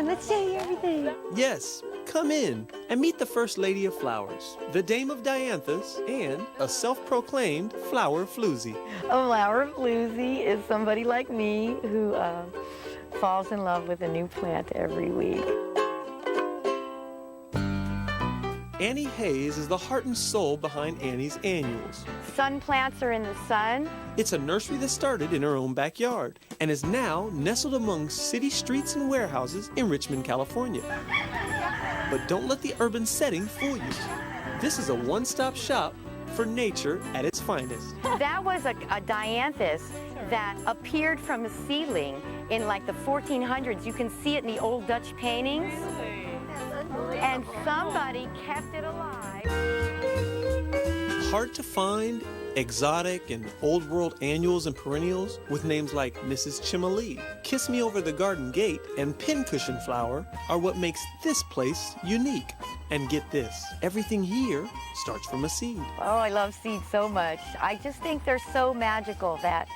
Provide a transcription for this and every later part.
on, let's show you everything. Yes, come in and meet the First Lady of Flowers, the Dame of Dianthus, and a self-proclaimed flower floozy. A flower floozy is somebody like me who falls in love with a new plant every week. Annie Hayes is the heart and soul behind Annie's Annuals. Sun plants are in the sun. It's a nursery that started in her own backyard and is now nestled among city streets and warehouses in Richmond, California. But don't let the urban setting fool you. This is a one-stop shop for nature at its finest. That was a dianthus that appeared from a seedling in like the 1400s. You can see it in the old Dutch paintings. And somebody kept it alive. Hard to find, exotic, and old world annuals and perennials with names like Mrs. Chimalee, Kiss Me Over the Garden Gate, and Pincushion Flower are what makes this place unique. And get this, everything here starts from a seed. Oh, I love seeds so much. I just think they're so magical that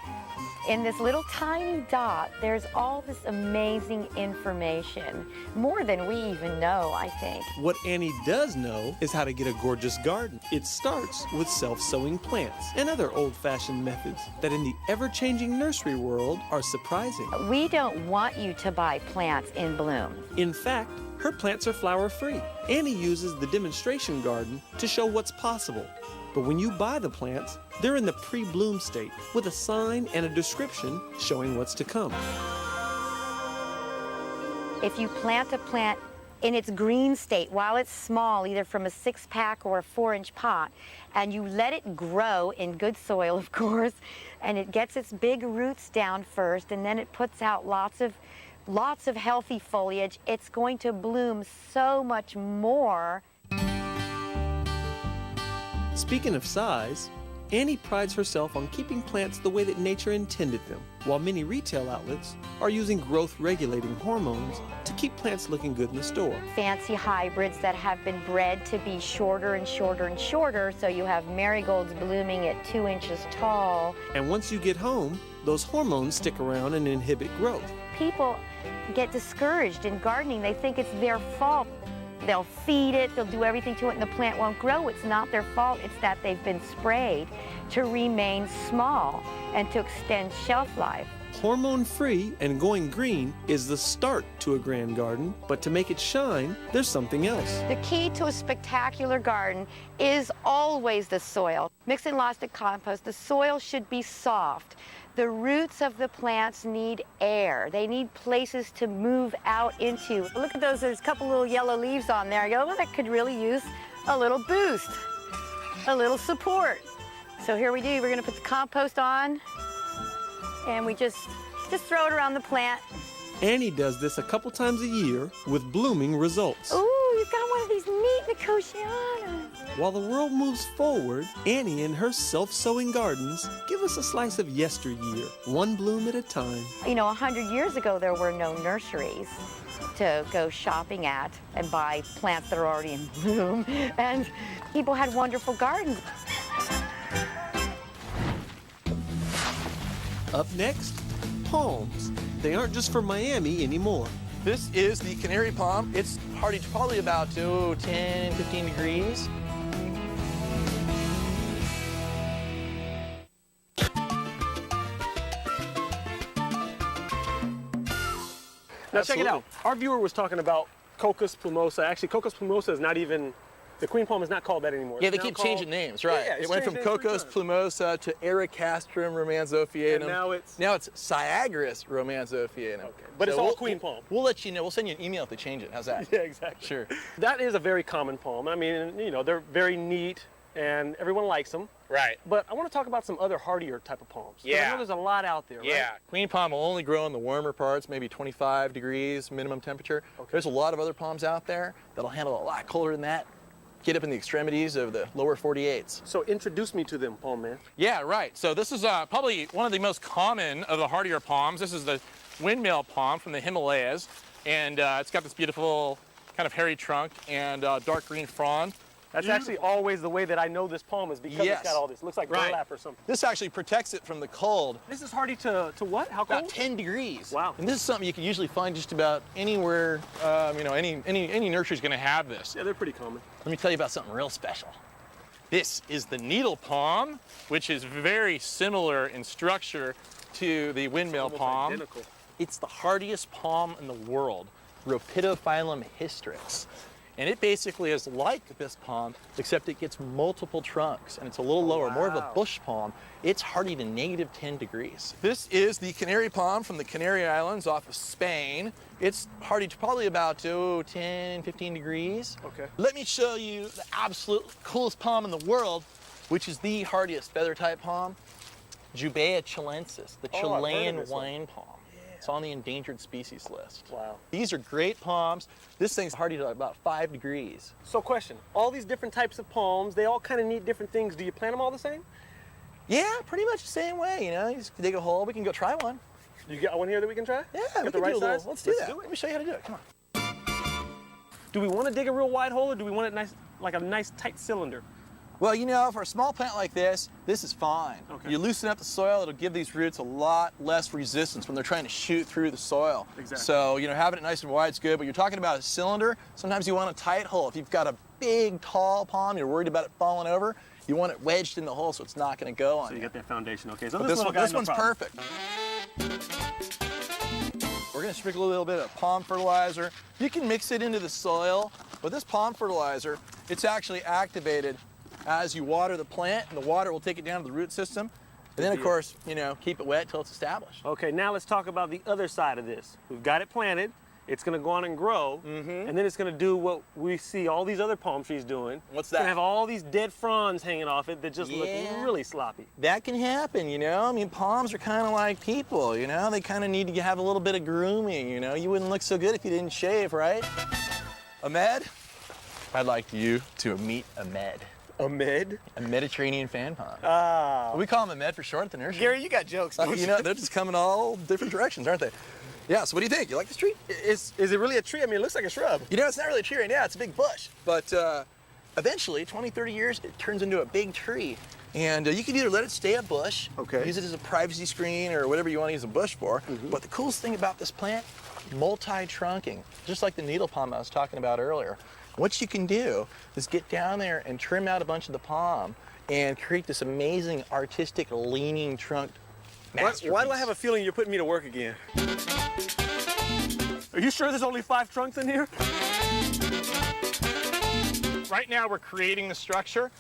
in this little tiny dot, there's all this amazing information, more than we even know, I think. What Annie does know is how to get a gorgeous garden. It starts with self-sowing plants and other old-fashioned methods that in the ever-changing nursery world are surprising. We don't want you to buy plants in bloom. In fact, her plants are flower-free. Annie uses the demonstration garden to show what's possible. But when you buy the plants, they're in the pre-bloom state with a sign and a description showing what's to come. If you plant a plant in its green state while it's small, either from a 6-pack or a 4-inch pot, and you let it grow in good soil, of course, and it gets its big roots down first, and then it puts out lots of healthy foliage, it's going to bloom so much more. Speaking of size, Annie prides herself on keeping plants the way that nature intended them, while many retail outlets are using growth-regulating hormones to keep plants looking good in the store. Fancy hybrids that have been bred to be shorter and shorter and shorter, so you have marigolds blooming at 2 inches tall. And once you get home, those hormones stick around and inhibit growth. People get discouraged in gardening. They think it's their fault. They'll feed it, they'll do everything to it, and the plant won't grow. It's not their fault. It's that they've been sprayed to remain small and to extend shelf life. Hormone-free and going green is the start to a grand garden, but to make it shine, there's something else. The key to a spectacular garden is always the soil. Mix in lots of compost. The soil should be soft. The roots of the plants need air. They need places to move out into. Look at those, there's a couple little yellow leaves on there. I go, well, that could really use a little boost, a little support. So here we do, we're gonna put the compost on, and we just throw it around the plant. Annie does this a couple times a year with blooming results. Ooh, you've got one of these neat Nicotianas. While the world moves forward, Annie and her self-sowing gardens give us a slice of yesteryear, one bloom at a time. You know, 100 years ago, there were no nurseries to go shopping at and buy plants that are already in bloom, and people had wonderful gardens. Up next, palms. They aren't just for Miami anymore. This is the canary palm. It's hardy to probably about 10, 15 degrees. Now check it out. Our viewer was talking about Cocos plumosa. Actually, Cocos plumosa is not even, the queen palm is not called that anymore. Yeah, It's they now keep called, changing names, right? Yeah, it went from Cocos plumosa to Ericastrum romanzophianum. And now it's Ciagris romanzophianum. Okay, but it's all queen palm. We'll let you know. We'll send you an email if they change it. How's that? Yeah, exactly. Sure. That is a very common palm. I mean, you know, they're very neat and everyone likes them. Right. But I want to talk about some other hardier type of palms. 'Cause I know there's a lot out there, right? Yeah. Queen palm will only grow in the warmer parts, maybe 25 degrees minimum temperature. Okay. There's a lot of other palms out there that'll handle a lot colder than that. Get up in the extremities of the lower 48s. So introduce me to them, palm man. Yeah, right. So this is probably one of the most common of the hardier palms. This is the windmill palm from the Himalayas. And it's got this beautiful kind of hairy trunk and dark green frond. That's actually always the way that I know this palm is because Yes. it's got all this. Looks like Right. burlap or something. This actually protects it from the cold. This is hardy to what? How About cold? 10 degrees. Wow. And this is something you can usually find just about anywhere. Any nursery's going to have this. Yeah, they're pretty common. Let me tell you about something real special. This is the needle palm, which is very similar in structure to the windmill Almost palm. identical. It's the hardiest palm in the world, Rhopidophyllum hystrix. And it basically is like this palm, except it gets multiple trunks and it's a little lower, more of a wow. bush palm. It's hardy to negative 10 degrees. This is the canary palm from the Canary Islands off of Spain. It's hardy to probably about 10, 15 degrees. Okay. Let me show you the absolute coolest palm in the world, which is the hardiest feather type palm, Jubea chilensis, the Oh, I've heard of Chilean this one. wine palm. It's on the endangered species list. Wow. These are great palms. This thing's hardy to about 5 degrees. So question, all these different types of palms, they all kind of need different things. Do you plant them all the same? Yeah, pretty much the same way, you know. You just dig a hole, we can go try one. You got one here that we can try? Yeah, Get we the can right do a little, size? let's do that. Let me show you how to do it, come on. Do we want to dig a real wide hole or do we want it nice, like a nice tight cylinder? Well, you know, for a small plant like this is fine. Okay. You loosen up the soil, it'll give these roots a lot less resistance when they're trying to shoot through the soil. Exactly. So, you know, having it nice and wide is good, but you're talking about a cylinder, sometimes you want a tight hole. If you've got a big, tall palm, you're worried about it falling over, you want it wedged in the hole so it's not going to go on So you you. got that foundation, okay. So But this, little guy, this no one's problem. perfect. We're going to sprinkle a little bit of palm fertilizer. You can mix it into the soil, but this palm fertilizer, it's actually activated as you water the plant, and the water will take it down to the root system. And then, of deal. course, you know, keep it wet till it's established. Okay, now let's talk about the other side of this. We've got it planted, it's gonna go on and grow, and then it's gonna do what we see all these other palm trees doing. What's It's gonna that? have all these dead fronds hanging off it that just Yeah. look really sloppy. That can happen, you know? I mean, palms are kind of like people, you know? They kind of need to have a little bit of grooming, you know? You wouldn't look so good if you didn't shave, right? Ahmed, I'd like you to meet Ahmed, Ahmed? a Mediterranean fan palm. Ah. We call him Ahmed for short at the nursery. Gary, you got jokes, don't You know, they're just coming all different directions, aren't they? Yeah, so what do you think? You like this tree? Is it really a tree? I mean, it looks like a shrub. You know, it's not really a tree right now, it's a big bush. But eventually, 20, 30 years, it turns into a big tree. And you can either let it stay a bush, Okay. use it as a privacy screen or whatever you want to use a bush for. But the coolest thing about this plant, multi-trunking, just like the needle palm I was talking about earlier. What you can do is get down there and trim out a bunch of the palm and create this amazing artistic leaning trunk masterpiece. Why do I have a feeling you're putting me to work again? Are you sure there's only 5 trunks in here? Right now we're creating the structure.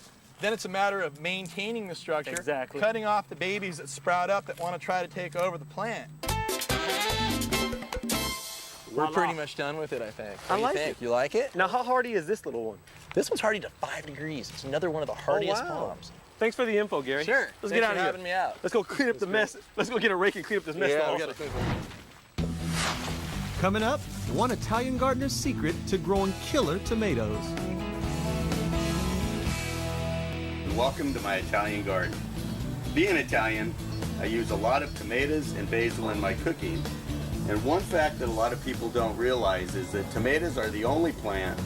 Then it's a matter of maintaining the structure. Exactly. Cutting off the babies that sprout up that want to try to take over the plant. We're Voila. pretty much done with it, I think. I What do like you think? it. You like it? Now, how hardy is this little one? This one's hardy to 5 degrees. It's another one of the hardiest wow. palms. Thanks for the info, Gary. Sure. Let's Thanks get out for of here. having me out. Let's go clean up the mess. Let's go get a rake and clean up this mess. Yeah, also. we gotta clean it. Coming up, one Italian gardener's secret to growing killer tomatoes. Welcome to my Italian garden. Being Italian, I use a lot of tomatoes and basil in my cooking. And one fact that a lot of people don't realize is that tomatoes are the only plant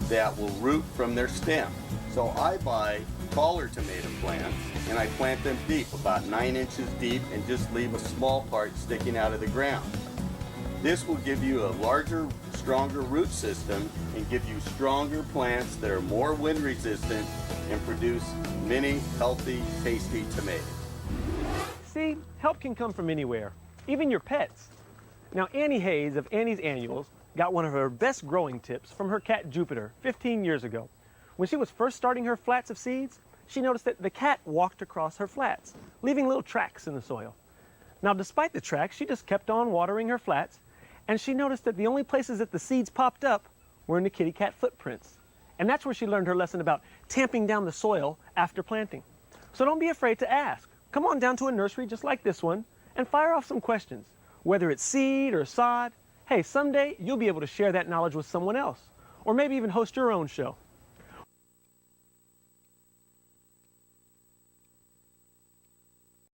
that will root from their stem. So I buy taller tomato plants and I plant them deep, about 9 inches deep, and just leave a small part sticking out of the ground. This will give you a larger, stronger root system and give you stronger plants that are more wind resistant and produce many healthy, tasty tomatoes. See, help can come from anywhere, even your pets. Now, Annie Hayes of Annie's Annuals got one of her best growing tips from her cat Jupiter 15 years ago. When she was first starting her flats of seeds, she noticed that the cat walked across her flats, leaving little tracks in the soil. Now, despite the tracks, she just kept on watering her flats, and she noticed that the only places that the seeds popped up were in the kitty cat footprints. And that's where she learned her lesson about tamping down the soil after planting. So don't be afraid to ask. Come on down to a nursery just like this one and fire off some questions. Whether it's seed or sod, hey, someday you'll be able to share that knowledge with someone else, or maybe even host your own show.